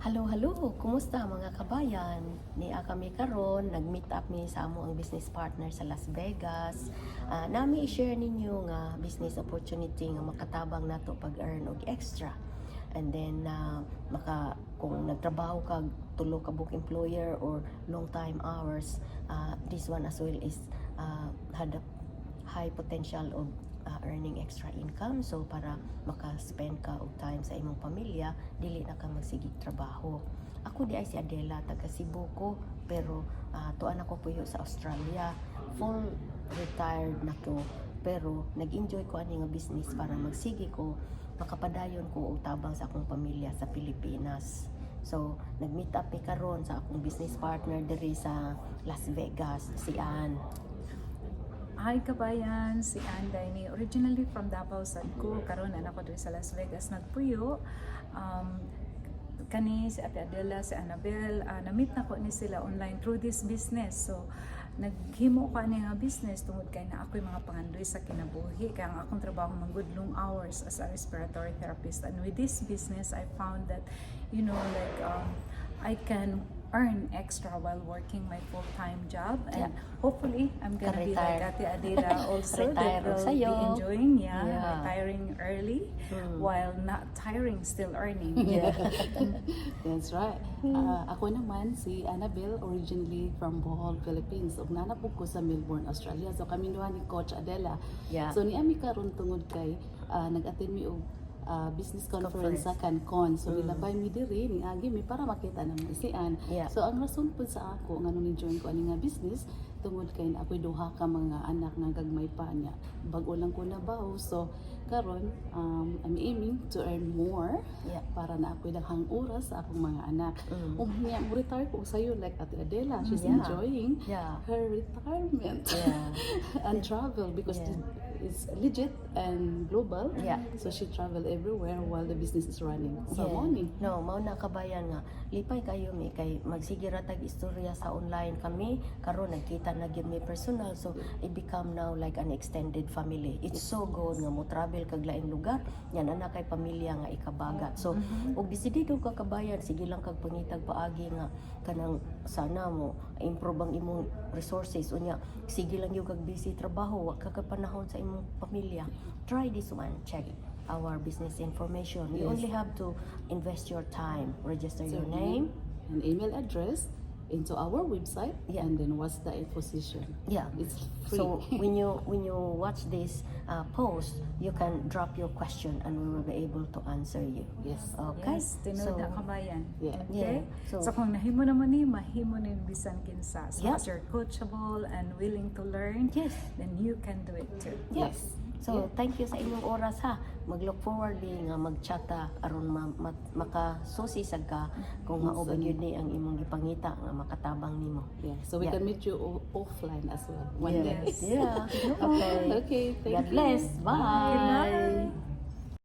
Hello, hello! Kumusta mga kabayan? Niya kami karon nag-meet up mi sa amo ang business partner sa Las Vegas. Nami i-share ninyo nga business opportunity nga makatabang nato pag-earn og extra. And then kung nagtrabaho ka tulo ka book employer or long time hours, this one as well is had a high potential of earning extra income, so para maka-spend ka og time sa imong pamilya dili na ka magsigig trabaho. Ako di ay si Adela, taga Cebu ko, pero tuan ako puyo sa Australia. Full retired na ko, pero nag-enjoy ko ani nga business para magsigi ko makapadayon ko og tabang sa akong pamilya sa Pilipinas. So nag-meet up mi karon sa akong business partner diri sa Las Vegas, si Ann. Hi kabayan, si Anday ni originally from Davao sad ko, karon anak ko diri sa Las Vegas nagpuyo. Kani si Ate Adela, si Annabel, na-meet na ko ni sila online through this business. So naghimo ko ani nga business tungod kay na ako'y mga pangandoy sa kinabuhi kay ang akong trabaho man good long hours as a respiratory therapist, and with this business I found that I can earn extra while working my full-time job, and hopefully I'm gonna be like Ate Adela also that will be enjoying retiring early while not tiring, still earning. That's right. Ako naman si Annabel, originally from Bohol, Philippines. Ug nanapog ko sa Melbourne, Australia. So kami duha ni Coach Adela. So ni ami karon tungod kay nag-attend mi og business conference sa Cancun. So nilabay mi diri ni agi mi para makita naman si Ann. So ang rason po sa ako ngano ni join ko ani nga business tungod kay ako'y duha ka mga anak nga gagmay pa niya. Bag-o lang ko nabaw. So karon I'm aiming to earn more para na ako'y daghang oras sa akong mga anak. Niya mo retire ko sayo like Ate Adela. She's enjoying her retirement and travel because it's legit and global. So she travel everywhere while the business is running. So morning. No, mao na kabayan nga lipay kayo mi kay magsigira tag istorya sa online kami karon nagkita na gyud mi personal, so it become now like an extended family. It's so good nga mo travel kag laing lugar yan ana kay pamilya nga ikabagat. So og desidido ka kabayan sige lang kag pangitag paagi nga kanang sana mo improve ang imong resources unya sige lang yung kag busy trabaho wa ka panahon sa imong pamilya. Try this one, check our business information. You only have to invest your time, register your name and email address into our website, and then what's the position. It's free. So when you watch this post, you can drop your question and we will be able to answer you. Okay. Tinud na kabayan. Okay. So kung nahimo naman ni mahimo ni bisan kinsa. So as you're coachable and willing to learn, then you can do it too. So, thank you sa inyong oras ha. Mag-look forward nga mag-chata aron makasusisag ka kung maubag yun ni ang imong gipangita nga makatabang nimo. So we can meet you offline as well one day. Okay. Okay, thank God you. bless. Bye. Bye.